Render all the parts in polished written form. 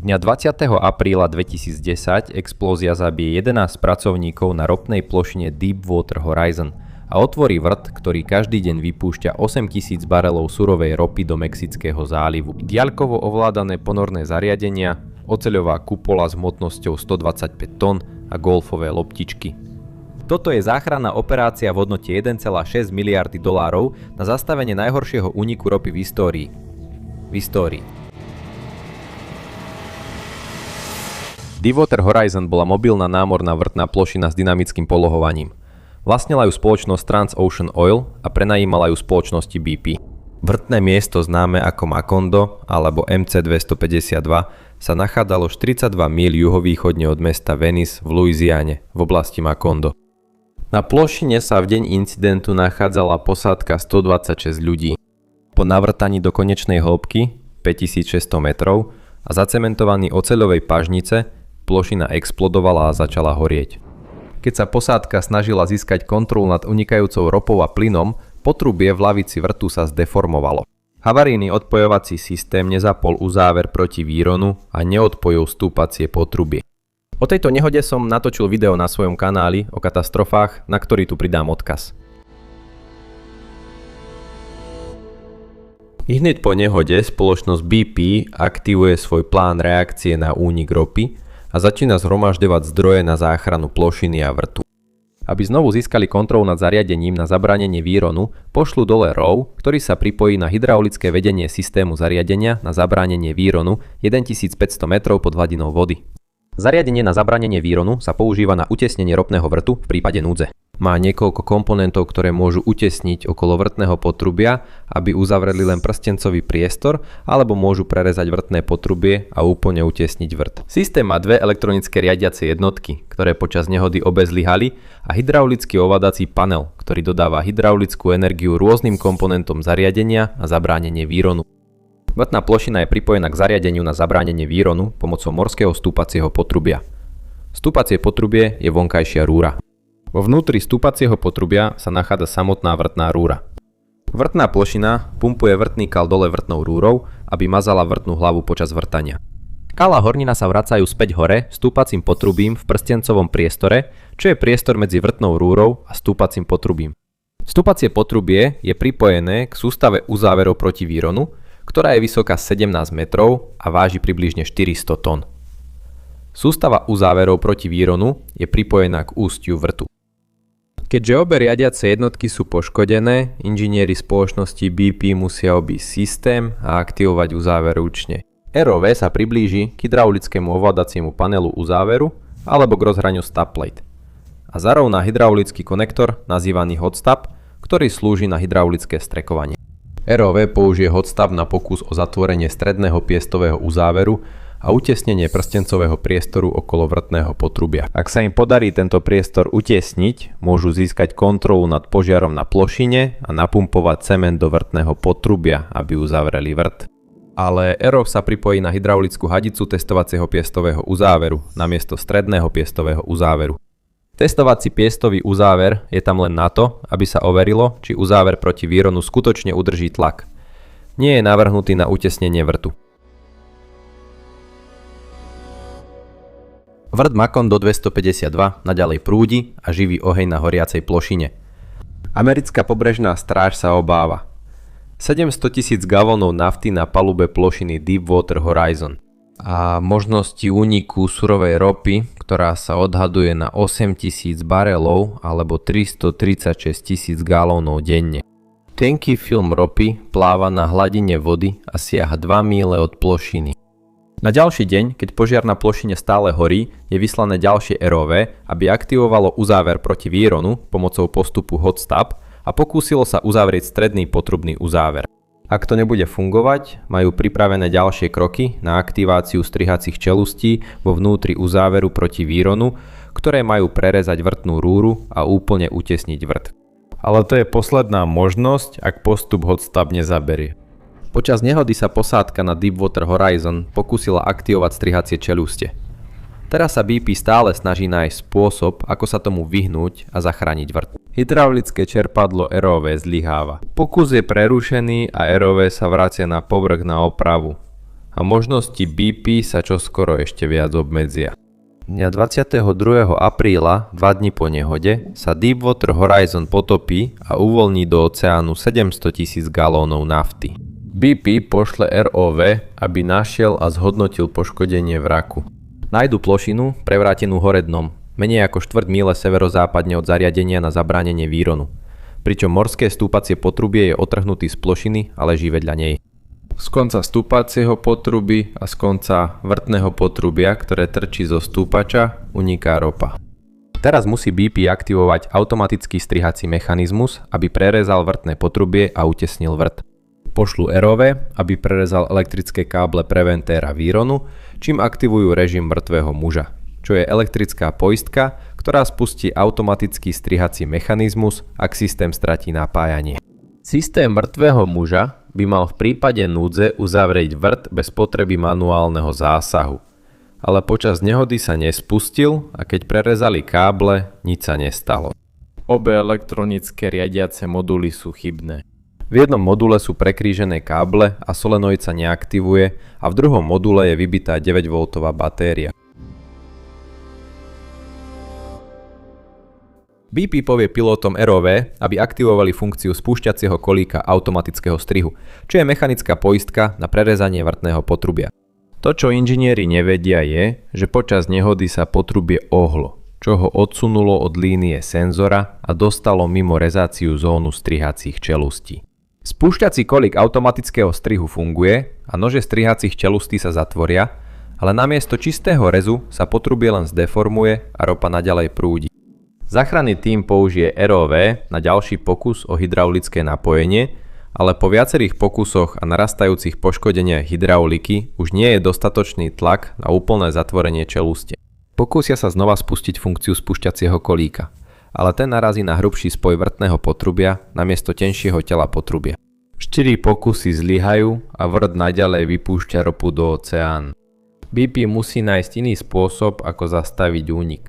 Dňa 20. apríla 2010 explózia zabije 11 pracovníkov na ropnej plošine Deepwater Horizon a otvorí vrt, ktorý každý deň vypúšťa 8000 barelov surovej ropy do Mexického zálivu. Diaľkovo ovládané ponorné zariadenia, oceľová kupola s hmotnosťou 125 tón a golfové loptičky. Toto je záchranná operácia v hodnote 1,6 miliardy dolárov na zastavenie najhoršieho úniku ropy v histórii. Deepwater Horizon bola mobilná námorná vrtná plošina s dynamickým polohovaním. Vlastnila ju spoločnosť Transocean Oil a prenajímala ju spoločnosti BP. Vrtné miesto známe ako Macondo alebo MC252 sa nachádzalo 42 míľ juhovýchodne od mesta Venice v Louisiane v oblasti Macondo. Na plošine sa v deň incidentu nachádzala posádka 126 ľudí. Po navrtaní do konečnej hĺbky 5600 metrov a zacementovaní oceľovej pažnice plošina explodovala a začala horieť. Keď sa posádka snažila získať kontrolu nad unikajúcou ropou a plynom, potrubie v lavici vrtu sa zdeformovalo. Havarijný odpojovací systém nezapol uzáver proti výronu a neodpojil stúpacie potrubie. O tejto nehode som natočil video na svojom kanáli o katastrofách, na ktorý tu pridám odkaz. Hneď po nehode spoločnosť BP aktivuje svoj plán reakcie na únik ropy a začína zhromažďovať zdroje na záchranu plošiny a vrtu. Aby znovu získali kontrolu nad zariadením na zabránenie výronu, pošlú dole ROV, ktorý sa pripojí na hydraulické vedenie systému zariadenia na zabránenie výronu 1500 metrov pod hladinou vody. Zariadenie na zabránenie výronu sa používa na utesnenie ropného vrtu v prípade núdze. Má niekoľko komponentov, ktoré môžu utesniť okolo vrtného potrubia, aby uzavreli len prstencový priestor, alebo môžu prerezať vrtné potrubie a úplne utesniť vrt. Systém má dve elektronické riadiace jednotky, ktoré počas nehody obe zlyhali, a hydraulický ovládací panel, ktorý dodáva hydraulickú energiu rôznym komponentom zariadenia a zabránenie výronu. Vrtná plošina je pripojená k zariadeniu na zabránenie výronu pomocou morského stúpacieho potrubia. Stúpacie potrubie je vonkajšia rúra. Vo vnútri stúpacieho potrubia sa nachádza samotná vrtná rúra. Vrtná plošina pumpuje vrtný kal dole vrtnou rúrou, aby mazala vrtnú hlavu počas vrtania. Kal a hornina sa vracajú späť hore stúpacím potrubím v prstencovom priestore, čo je priestor medzi vrtnou rúrou a stúpacím potrubím. Stúpacie potrubie je pripojené k sústave uzáverov proti výronu, ktorá je vysoká 17 metrov a váži približne 400 tón. Sústava uzáverov proti výronu je pripojená k ústiu vrtu. Keďže obe riadiace jednotky sú poškodené, inžinieri spoločnosti BP musia obísť systém a aktivovať uzáver ručne. ROV sa priblíži k hydraulickému ovládaciemu panelu uzáveru alebo k rozhraniu stub plate a zarovná hydraulický konektor nazývaný hot stub, ktorý slúži na hydraulické strekovanie. ROV použije hot stub na pokus o zatvorenie stredného piestového uzáveru a utesnenie prstencového priestoru okolo vrtného potrubia. Ak sa im podarí tento priestor utiesniť, môžu získať kontrolu nad požiarom na plošine a napumpovať cement do vrtného potrubia, aby uzavreli vrt. Ale ROV sa pripojí na hydraulickú hadicu testovacieho piestového uzáveru namiesto stredného piestového uzáveru. Testovací piestový uzáver je tam len na to, aby sa overilo, či uzáver proti výronu skutočne udrží tlak. Nie je navrhnutý na utesnenie vrtu. Vrt Macondo 252 naďalej prúdi a živí oheň na horiacej plošine. Americká pobrežná stráž sa obáva. 700 000 galónov nafty na palube plošiny Deepwater Horizon a možnosti úniku surovej ropy, ktorá sa odhaduje na 8000 barelov alebo 336 000 galónov denne. Tenký film ropy pláva na hladine vody a siaha 2 míle od plošiny. Na ďalší deň, keď požiar na plošine stále horí, je vyslané ďalšie ROV, aby aktivovalo uzáver proti výronu pomocou postupu hot stub a pokúsilo sa uzavrieť stredný potrubný uzáver. Ak to nebude fungovať, majú pripravené ďalšie kroky na aktiváciu strihacích čelustí vo vnútri uzáveru proti výronu, ktoré majú prerezať vrtnú rúru a úplne utesniť vrt. Ale to je posledná možnosť, ak postup hot stub nezaberie. Počas nehody sa posádka na Deepwater Horizon pokúsila aktivovať strihacie čelustie. Teraz sa BP stále snaží nájsť spôsob, ako sa tomu vyhnúť a zachrániť vrt. Hydraulické čerpadlo ROV zlyháva. Pokus je prerušený a ROV sa vracia na povrch na opravu. a možnosti BP sa čoskoro ešte viac obmedzia. Dňa 22. apríla, 2 dni po nehode, sa Deepwater Horizon potopí a uvoľní do oceánu 700 000 galónov nafty. BP pošle ROV, aby našiel a zhodnotil poškodenie vraku. Nájdu plošinu, prevrátenú hore dnom, menej ako 1/4 míle severozápadne od zariadenia na zabránenie výronu. Pričom morské stúpacie potrubie je otrhnutý z plošiny a leží vedľa nej. Z konca stúpacieho potruby a z konca vrtného potrubia, ktoré trčí zo stúpača, uniká ropa. Teraz musí BP aktivovať automatický strihací mechanizmus, aby prerezal vrtné potrubie a utesnil vrt. Pošlu ROV, aby prerezal elektrické káble preventéra výronu, čím aktivujú režim mŕtvého muža, čo je elektrická poistka, ktorá spustí automatický strihací mechanizmus, ak systém stratí napájanie. Systém mŕtvého muža by mal v prípade núdze uzavrieť vrt bez potreby manuálneho zásahu. Ale počas nehody sa nespustil a keď prerezali káble, nič sa nestalo. Obe elektronické riadiace moduly sú chybné. V jednom module sú prekrížené káble a solenoid sa neaktivuje a v druhom module je vybitá 9V batéria. BP povie pilotom ROV, aby aktivovali funkciu spúšťacieho kolíka automatického strihu, čo je mechanická poistka na prerezanie vrtného potrubia. To, čo inžinieri nevedia, je, že počas nehody sa potrubie ohlo, čo ho odsunulo od línie senzora a dostalo mimo rezáciu zónu strihacích čelustí. Spúšťací kolík automatického strihu funguje a nože strihacích čelustí sa zatvoria, ale namiesto čistého rezu sa potrubie len zdeformuje a ropa naďalej prúdi. Záchranný tím použije ROV na ďalší pokus o hydraulické napojenie, ale po viacerých pokusoch a narastajúcich poškodeniach hydrauliky už nie je dostatočný tlak na úplné zatvorenie čelustie. Pokúsia sa znova spustiť funkciu spúšťacieho kolíka, ale ten narazí na hrubší spoj vrtného potrubia namiesto tenšieho tela potrubia. 4 pokusy zlyhajú a vrt naďalej vypúšťa ropu do oceánu. BP musí nájsť iný spôsob, ako zastaviť únik.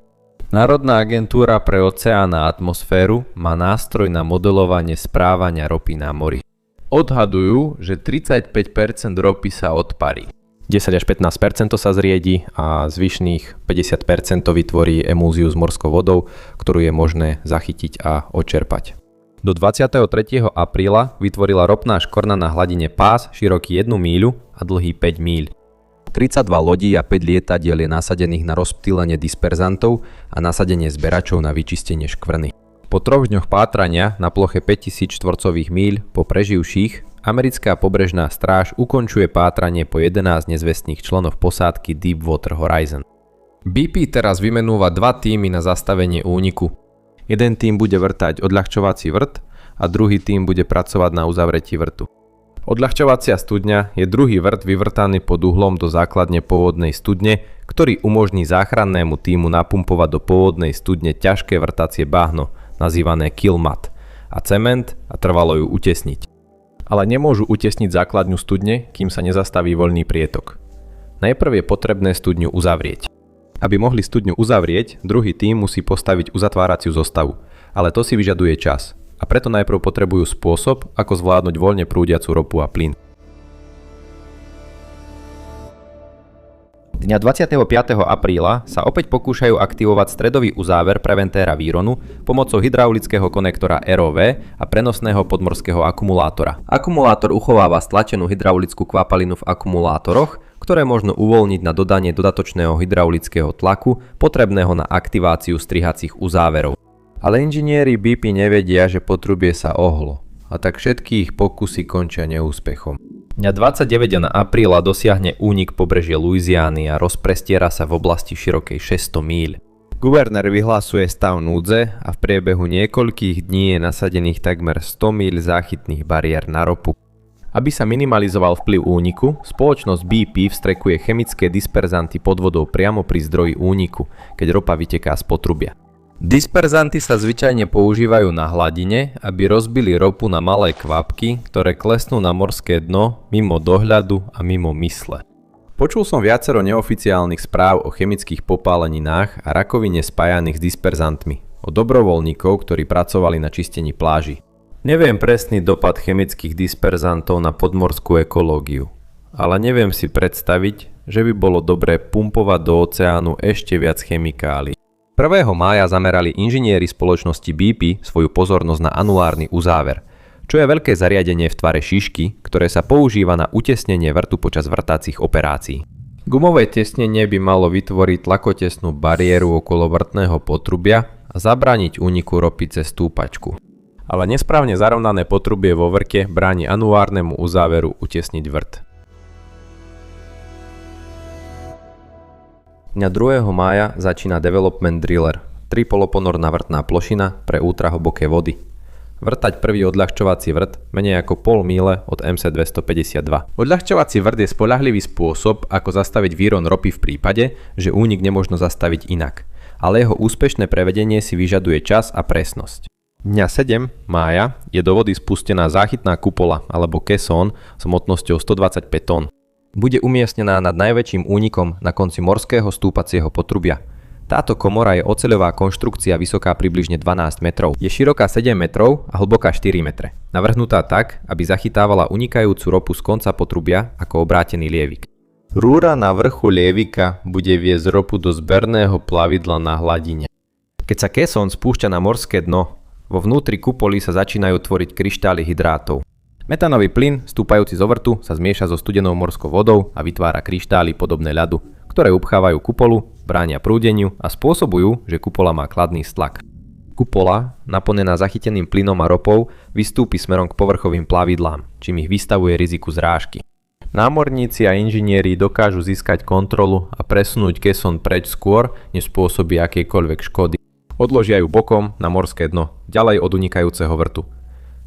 Národná agentúra pre oceán a atmosféru má nástroj na modelovanie správania ropy na mori. Odhadujú, že 35% ropy sa odparí. 10 až 15% sa zriedi a zvyšných 50% vytvorí emúziu s morskou vodou, ktorú je možné zachytiť a odčerpať. Do 23. apríla vytvorila ropná škvrna na hladine pás široký 1 míľu a dlhý 5 míľ. 32 lodí a 5 lietadiel je nasadených na rozptýlenie disperzantov a nasadenie zberačov na vyčistenie škvrny. Po 3 dňoch pátrania na ploche 5000 štvorcových míľ po preživších, americká pobrežná stráž ukončuje pátranie po 11 nezvestných členoch posádky Deepwater Horizon. BP teraz vymenúva 2 tímy na zastavenie úniku. Jeden tím bude vrtať odľahčovací vrt a druhý tím bude pracovať na uzavretí vrtu. Odľahčovacia studňa je druhý vrt vyvrtaný pod uhlom do základne pôvodnej studne, ktorý umožní záchrannému tímu napumpovať do pôvodnej studne ťažké vrtacie bahno, nazývané killmat, a cement a trvalo ju utesniť. Ale nemôžu utesniť základňu studne, kým sa nezastaví voľný prietok. Najprv je potrebné studňu uzavrieť. Aby mohli studňu uzavrieť, druhý tím musí postaviť uzatváraciu zostavu, ale to si vyžaduje čas. A preto najprv potrebujú spôsob, ako zvládnuť voľne prúdiacu ropu a plyn. Dňa 25. apríla sa opäť pokúšajú aktivovať stredový uzáver preventéra výronu pomocou hydraulického konektora ROV a prenosného podmorského akumulátora. Akumulátor uchováva stlačenú hydraulickú kvapalinu v akumulátoroch, ktoré možno uvoľniť na dodanie dodatočného hydraulického tlaku potrebného na aktiváciu strihacích uzáverov. Ale inžinieri BP nevedia, že potrubie sa ohlo, a tak všetky ich pokusy končia neúspechom. Dňa 29. apríla dosiahne únik pobrežie Louisiany a rozprestiera sa v oblasti širokej 600 míľ. Guvernér vyhlásuje stav núdze a v priebehu niekoľkých dní je nasadených takmer 100 míľ záchytných bariér na ropu. Aby sa minimalizoval vplyv úniku, spoločnosť BP vstrekuje chemické disperzanty pod vodou priamo pri zdroji úniku, keď ropa vyteká z potrubia. Disperzanty sa zvyčajne používajú na hladine, aby rozbili ropu na malé kvapky, ktoré klesnú na morské dno mimo dohľadu a mimo mysle. Počul som viacero neoficiálnych správ o chemických popáleninách a rakovine spájaných s disperzantmi, od dobrovoľníkov, ktorí pracovali na čistení pláží. Neviem presný dopad chemických disperzantov na podmorskú ekológiu, ale neviem si predstaviť, že by bolo dobré pumpovať do oceánu ešte viac chemikálií. 1. mája zamerali inžinieri spoločnosti BP svoju pozornosť na anulárny uzáver, čo je veľké zariadenie v tvare šišky, ktoré sa používa na utesnenie vrtu počas vrtacích operácií. Gumové tesnenie by malo vytvoriť tlakotesnú bariéru okolo vrtného potrubia a zabrániť úniku ropy cez stúpačku. Ale nesprávne zarovnané potrubie vo vrte bráni anulárnemu uzáveru utesniť vrt. Dňa 2. mája začína development driller, 3,5-ponorná vrtná plošina pre ultrahlboké vody. Vrtať prvý odľahčovací vrt menej ako pol míle od MC252. Odľahčovací vrt je spoľahlivý spôsob, ako zastaviť výron ropy v prípade, že únik nemožno zastaviť inak, ale jeho úspešné prevedenie si vyžaduje čas a presnosť. Dňa 7. mája je do vody spustená záchytná kupola alebo kesón s hmotnosťou 125 tón. Bude umiestnená nad najväčším únikom na konci morského stúpacieho potrubia. Táto komora je oceľová konštrukcia vysoká približne 12 metrov. Je široká 7 metrov a hlboká 4 metre. Navrhnutá tak, aby zachytávala unikajúcu ropu z konca potrubia ako obrátený lievik. Rúra na vrchu lievika bude viesť ropu do zberného plavidla na hladine. Keď sa kesón spúšťa na morské dno, vo vnútri kupoly sa začínajú tvoriť kryštály hydrátov. Metánový plyn, stúpajúci zo vrtu, sa zmieša so studenou morskou vodou a vytvára kryštály podobné ľadu, ktoré upchávajú kupolu, bránia prúdeniu a spôsobujú, že kupola má kladný stlak. Kupola, naplnená zachyteným plynom a ropou, vystúpi smerom k povrchovým plavidlám, čím ich vystavuje riziku zrážky. Námorníci a inžinieri dokážu získať kontrolu a presunúť kesón preč skôr, než spôsobí akejkoľvek škody. Odložia ju bokom na morské dno, ďalej od unikajúceho vrtu.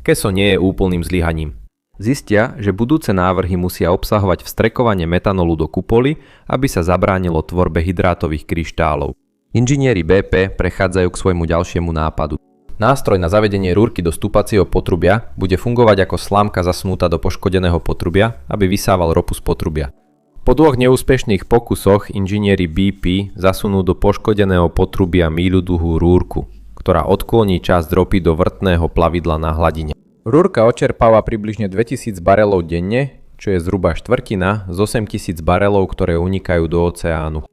Kesón nie je úplným zlyhaním. Zistia, že budúce návrhy musia obsahovať vstrekovanie metanolu do kupoly, aby sa zabránilo tvorbe hydrátových kryštálov. Inžinieri BP prechádzajú k svojmu ďalšiemu nápadu. Nástroj na zavedenie rúrky do stúpacieho potrubia bude fungovať ako slámka zasunutá do poškodeného potrubia, aby vysával ropu z potrubia. Po 2 neúspešných pokusoch inžinieri BP zasunú do poškodeného potrubia míľuduhú rúrku, ktorá odkloní časť ropy do vrtného plavidla na hladine. Rúrka očerpáva približne 2000 barelov denne, čo je zhruba štvrtina z 8000 barelov, ktoré unikajú do oceánu.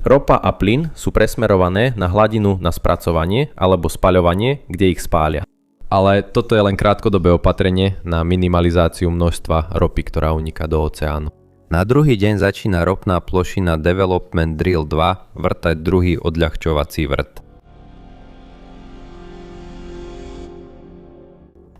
Ropa a plyn sú presmerované na hladinu na spracovanie alebo spaľovanie, kde ich spália. Ale toto je len krátkodobé opatrenie na minimalizáciu množstva ropy, ktorá uniká do oceánu. Na druhý deň začína ropná plošina Development Drill 2 vrtať druhý odľahčovací vrt.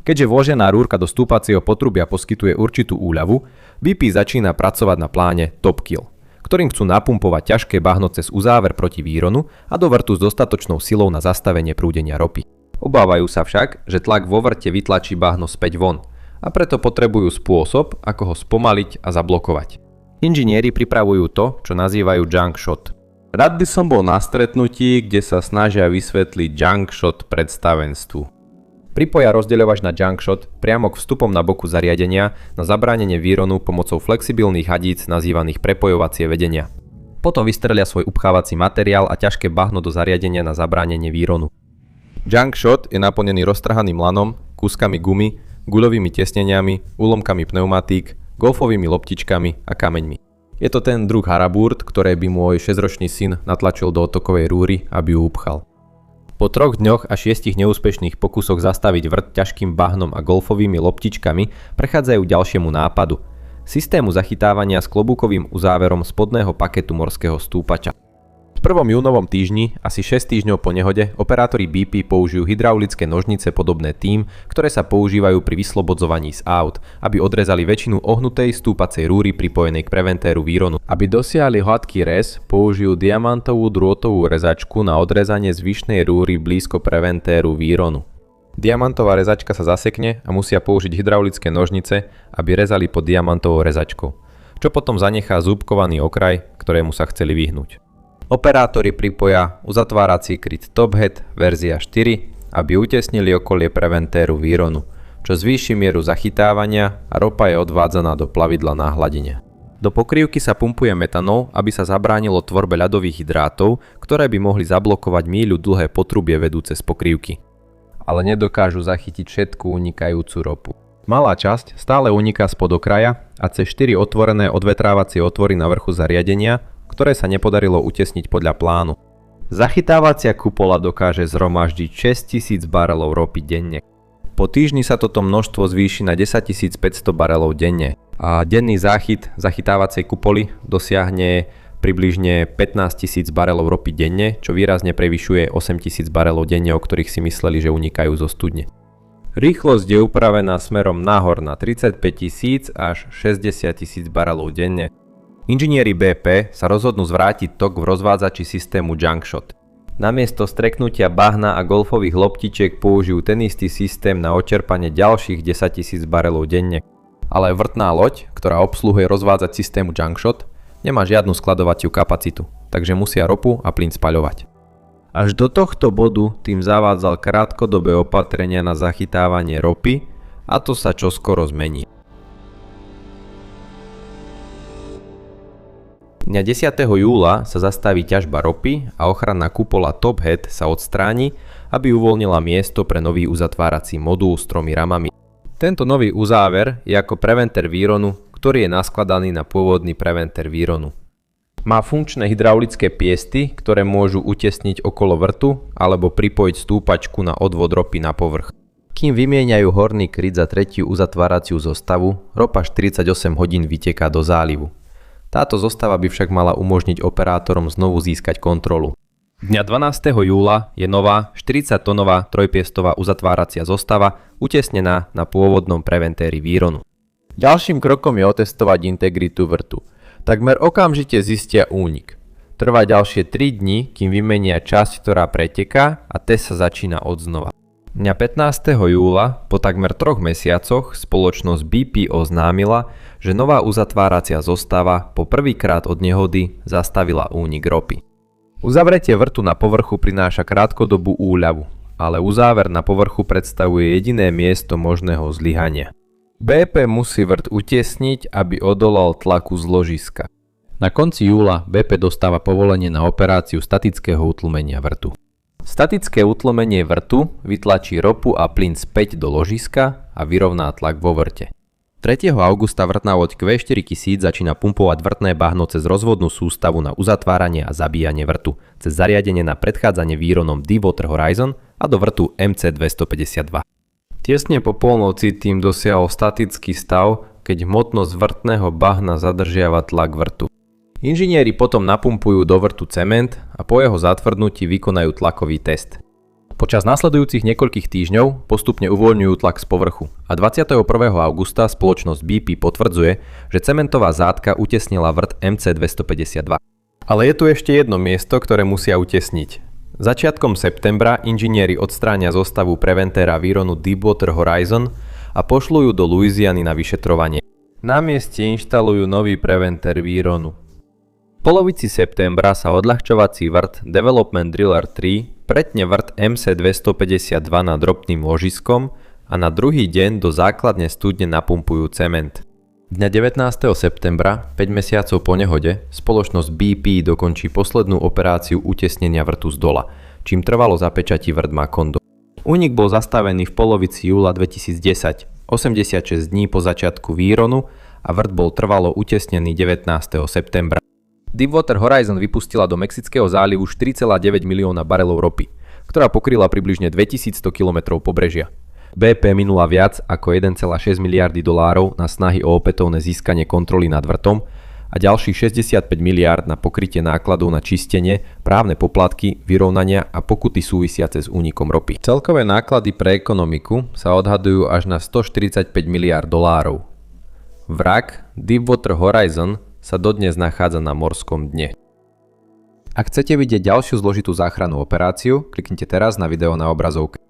Keďže vložená rúrka do stúpacieho potrubia poskytuje určitú úľavu, BP začína pracovať na pláne Top Kill, ktorým chcú napumpovať ťažké bahno cez uzáver proti výronu a do vrtu s dostatočnou silou na zastavenie prúdenia ropy. Obávajú sa však, že tlak vo vrte vytlačí bahno späť von a preto potrebujú spôsob, ako ho spomaliť a zablokovať. Inžinieri pripravujú to, čo nazývajú junk shot. Rád by som bol na stretnutí, kde sa snažia vysvetliť junk shot predstavenstvu. Pripoja rozdeľovač na junk shot priamo k vstupom na boku zariadenia na zabránenie výronu pomocou flexibilných hadíc nazývaných prepojovacie vedenia. Potom vystrelia svoj upchávací materiál a ťažké bahno do zariadenia na zabránenie výronu. Junk shot je naplnený roztrhaným lanom, kúskami gumy, guľovými tesneniami, úlomkami pneumatík, golfovými loptičkami a kameňmi. Je to ten druh harabúrt, ktoré by môj 6-ročný syn natlačil do otokovej rúry, aby ju upchal. Po 3 dňoch a 6 neúspešných pokusoch zastaviť vrt ťažkým bahnom a golfovými loptičkami prechádzajú k ďalšiemu nápadu. Systému zachytávania s klobúkovým uzáverom spodného paketu morského stúpača. V 1. júnovom týždni, asi 6 týždňov po nehode, operátori BP použijú hydraulické nožnice podobné tým, ktoré sa používajú pri vyslobodzovaní z aut, aby odrezali väčšinu ohnutej stúpacej rúry pripojenej k preventéru výronu. Aby dosiahli hladký rez, použijú diamantovú drôtovú rezačku na odrezanie zvyšnej rúry blízko preventéru výronu. Diamantová rezačka sa zasekne a musia použiť hydraulické nožnice, aby rezali pod diamantovou rezačkou, čo potom zanechá zúbkovaný okraj, ktorému sa chceli vyhnúť. Operátori pripoja uzatvárací kryt Tophead verzia 4, aby utesnili okolie preventéru výronu, čo zvýši mieru zachytávania a ropa je odvádzaná do plavidla na hladine. Do pokrývky sa pumpuje metanol, aby sa zabránilo tvorbe ľadových hydrátov, ktoré by mohli zablokovať míľu dlhé potrubie vedúce z pokrývky. Ale nedokážu zachytiť všetku unikajúcu ropu. Malá časť stále uniká spod okraja a cez 4 otvorené odvetrávacie otvory na vrchu zariadenia, ktoré sa nepodarilo utiesniť podľa plánu. Zachytávacia kupola dokáže zhromaždiť 6000 barelov ropy denne. Po týždni sa toto množstvo zvýši na 10 500 barelov denne a denný záchyt zachytávacej kupoly dosiahne približne 15 000 barelov ropy denne, čo výrazne prevyšuje 8 000 barelov denne, o ktorých si mysleli, že unikajú zo studne. Rýchlosť je upravená smerom nahor na 35 000 až 60 000 barelov denne. Inžinieri BP sa rozhodnú zvrátiť tok v rozvádzači systému Junkshot. Namiesto streknutia bahna a golfových loptičiek použijú ten istý systém na odčerpanie ďalších 10 000 barelov denne. Ale vrtná loď, ktorá obsluhuje rozvádzať systému Junkshot, nemá žiadnu skladovaciu kapacitu, takže musia ropu a plyn spaľovať. Až do tohto bodu tým zavádzal krátkodobé opatrenia na zachytávanie ropy a to sa čoskoro zmení. Dňa 10. júla sa zastaví ťažba ropy a ochranná kupola Top Hat sa odstráni, aby uvoľnila miesto pre nový uzatvárací modul s 3 ramami. Tento nový uzáver je ako preventer výronu, ktorý je naskladaný na pôvodný preventer výronu. Má funkčné hydraulické piesty, ktoré môžu utiesniť okolo vrtu alebo pripojiť stúpačku na odvod ropy na povrch. Kým vymieňajú horný kryt za tretiu uzatváraciu zostavu, ropa 48 hodín vyteká do zálivu. Táto zostava by však mala umožniť operátorom znovu získať kontrolu. Dňa 12. júla je nová 40-tonová trojpiestová uzatváracia zostava utiesnená na pôvodnom preventéri výronu. Ďalším krokom je otestovať integritu vrtu. Takmer okamžite zistia únik. Trvá ďalšie 3 dni, kým vymenia časť, ktorá preteká a test sa začína odznova. Dňa 15. júla, po takmer 3 mesiacoch, spoločnosť BP oznámila, že nová uzatváracia zostava po prvýkrát od nehody zastavila únik ropy. Uzavretie vrtu na povrchu prináša krátkodobú úľavu, ale uzáver na povrchu predstavuje jediné miesto možného zlyhania. BP musí vrt utiesniť, aby odolal tlaku z ložiska. Na konci júla BP dostáva povolenie na operáciu statického utlmenia vrtu. Statické utlmenie vrtu vytlačí ropu a plyn späť do ložiska a vyrovná tlak vo vrte. 3. augusta vrtná loď Q4000 začína pumpovať vrtné bahno cez rozvodnú sústavu na uzatváranie a zabíjanie vrtu, cez zariadenie na predchádzanie výronom Deepwater Horizon a do vrtu MC252. Tesne po polnoci tým dosiahol statický stav, keď hmotnosť vrtného bahna zadržiava tlak vrtu. Inžinieri potom napumpujú do vrtu cement a po jeho zatvrdnutí vykonajú tlakový test. Počas nasledujúcich niekoľkých týždňov postupne uvoľňujú tlak z povrchu a 21. augusta spoločnosť BP potvrdzuje, že cementová zátka utiesnila vrt MC252. Ale je tu ešte jedno miesto, ktoré musia utiesniť. Začiatkom septembra inžinieri odstránia zostavu preventéra výronu Deepwater Horizon a pošlú ju do Louisiany na vyšetrovanie. Na mieste inštalujú nový preventér výronu. V polovici septembra sa odľahčovací vrt Development Driller 3 pretne vrt MC252 nad ropným ložiskom a na druhý deň do základne studne napumpujú cement. Dňa 19. septembra, 5 mesiacov po nehode, spoločnosť BP dokončí poslednú operáciu utiesnenia vrtu z dola, čím trvalo zapečatí vrt Macondo. Únik bol zastavený v polovici júla 2010, 86 dní po začiatku výronu a vrt bol trvalo utiesnený 19. septembra. Deepwater Horizon vypustila do Mexického zálivu 4,9 milióna barelov ropy, ktorá pokryla približne 2100 km pobrežia. BP minula viac ako 1,6 miliardy dolárov na snahy o opätovné získanie kontroly nad vrtom a ďalších 65 miliárd na pokrytie nákladov na čistenie, právne poplatky, vyrovnania a pokuty súvisiace s únikom ropy. Celkové náklady pre ekonomiku sa odhadujú až na 145 miliárd dolárov. Vrak Deepwater Horizon sa dodnes nachádza na morskom dne. Ak chcete vidieť ďalšiu zložitú záchrannú operáciu, kliknite teraz na video na obrazovke.